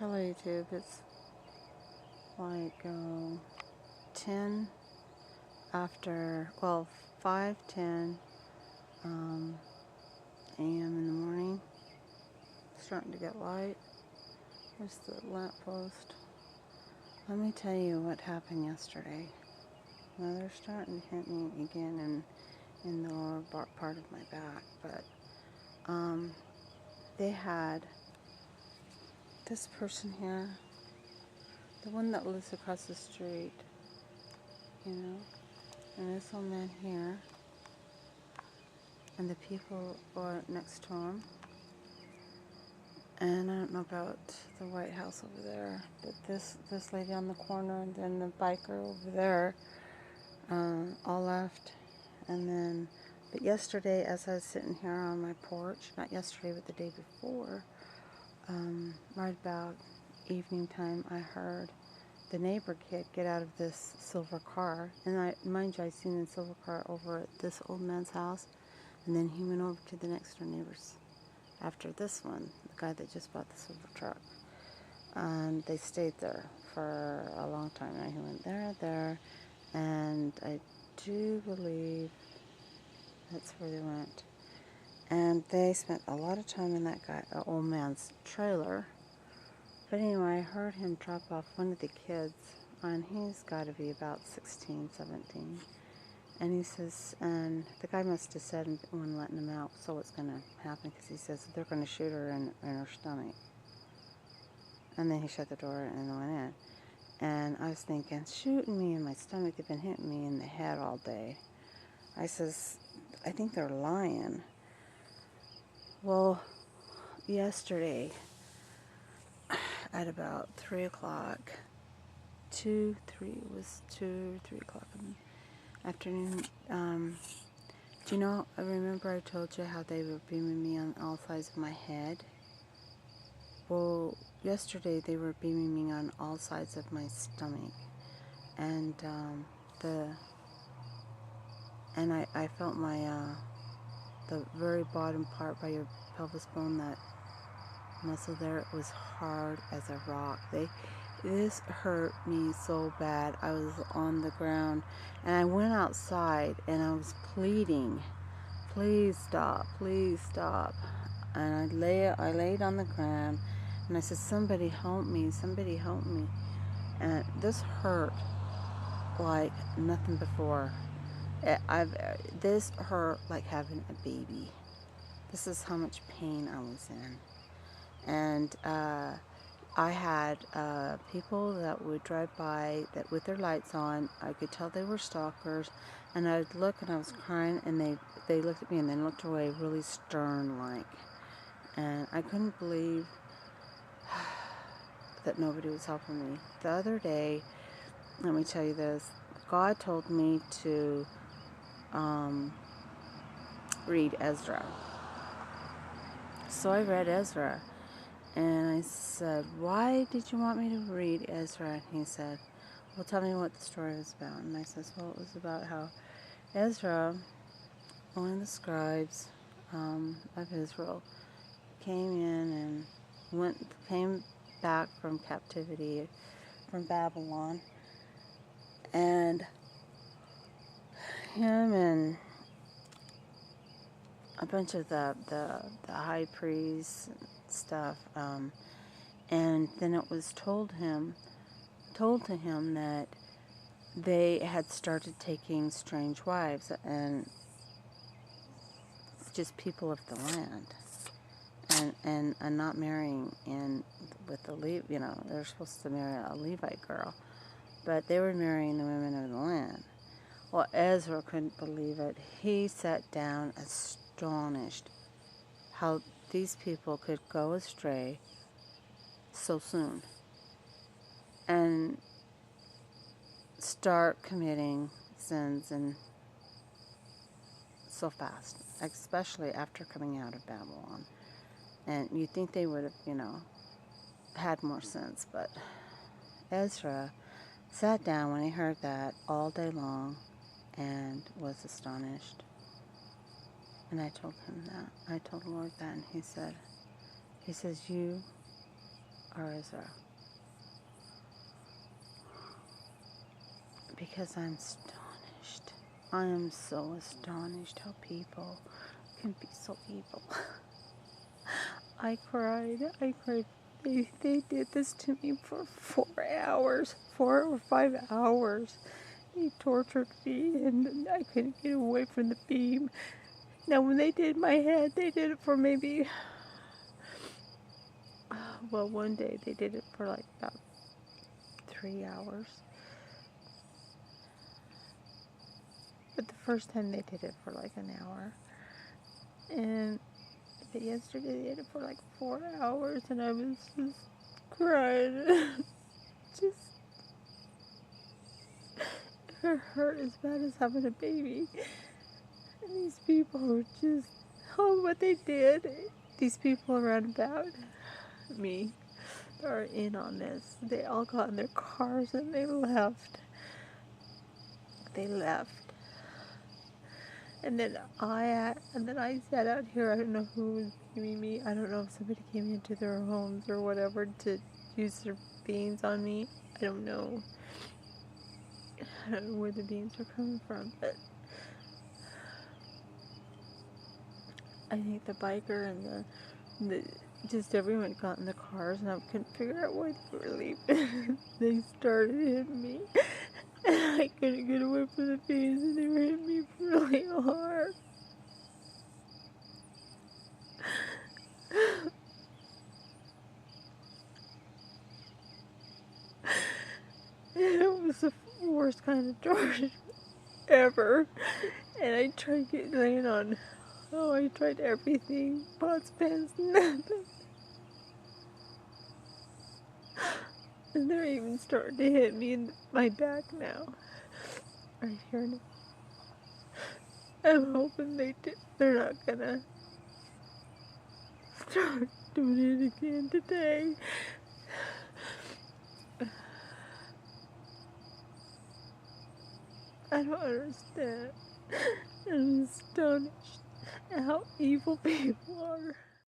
Hello YouTube, it's like 10 after, well, 5:10 a.m. in the morning. It's starting to get light. There's the lamp post. Let me tell you what happened yesterday. Now they're starting to hit me again in the lower part of my back, but they had this person here, the one that lives across the street, and this old man here, and the people are next to him. And I don't know about the White House over there, but this lady on the corner, and then the biker over there, all left. And then, but yesterday, as I was sitting here on my porch, not yesterday, but the day before, right about evening time, I heard the neighbor kid get out of this silver car. And mind you, I seen the silver car over at this old man's house, and then he went over to the next door neighbor's after this one, the guy that just bought the silver truck. And they stayed there for a long time. Now he went there, and I do believe that's where they went. And they spent a lot of time in that old man's trailer. But anyway, I heard him drop off one of the kids, and he's got to be about 16, 17. And he says, and the guy must have said when letting him out, so what's going to happen, because he says they're going to shoot her in her stomach. And then he shut the door and went in. And I was thinking, shooting me in my stomach, they've been hitting me in the head all day. I says, I think they're lying. Well, yesterday, at about 3 o'clock, 2 or 3 o'clock in the afternoon, do you know, I remember I told you how they were beaming me on all sides of my head? Well, yesterday they were beaming me on all sides of my stomach. And I felt my, the very bottom part by your pelvis bone, that muscle there, it was hard as a rock. This hurt me so bad. I was on the ground, and I went outside, and I was pleading, please stop, please stop. And I laid on the ground, and I said, somebody help me, somebody help me. And this hurt like nothing before. This hurt like having a baby. This is how much pain I was in. And I had people that would drive by that with their lights on. I could tell they were stalkers, and I'd look and I was crying, and they looked at me and then looked away really stern like. And I couldn't believe that nobody was helping me. The other day, let me tell you this, God told me to read Ezra. So I read Ezra, and I said, why did you want me to read Ezra? And he said, well, tell me what the story was about. And I said, well, it was about how Ezra, one of the scribes of Israel, came in and came back from captivity from Babylon, and him and a bunch of the high priests and stuff, and then it was told to him that they had started taking strange wives, and just people of the land, and not marrying in with the they're supposed to marry a Levite girl, but they were marrying the women of the land. Well, Ezra couldn't believe it. He sat down astonished how these people could go astray so soon and start committing sins and so fast, especially after coming out of Babylon. And you'd think they would have, had more sense, but Ezra sat down when he heard that all day long and was astonished. And I told him that. I told the Lord that, and he says, you Or is there? Because I'm astonished. I am so astonished how people can be so evil. I cried. I cried. They did this to me for 4 hours. 4 or 5 hours. They tortured me and I couldn't get away from the beam. Now when they did my head, they did it for maybe, well, one day they did it for like about 3 hours. But the first time they did it for like an hour. But yesterday they did it for like 4 hours and I was just crying. Just, it hurt as bad as having a baby. And these people were just, oh, what they did. These people around about me are in on this. They all got in their cars and they left. They left. And then I sat out here. I don't know who was giving me. I don't know if somebody came into their homes or whatever to use their beans on me. I don't know. I don't know where the beans were coming from, but I think the biker and the just everyone got in the cars and I couldn't figure out why they were leaving. They started hitting me. And I couldn't get away from the beans and they were hitting me really hard. It was the worst kind of torture ever. And I tried laying on, I tried everything, pots, pans, nothing. And they're even starting to hit me in my back now. Right here now. I'm hoping they're not gonna start doing it again today. I don't understand. I'm astonished at how evil people are.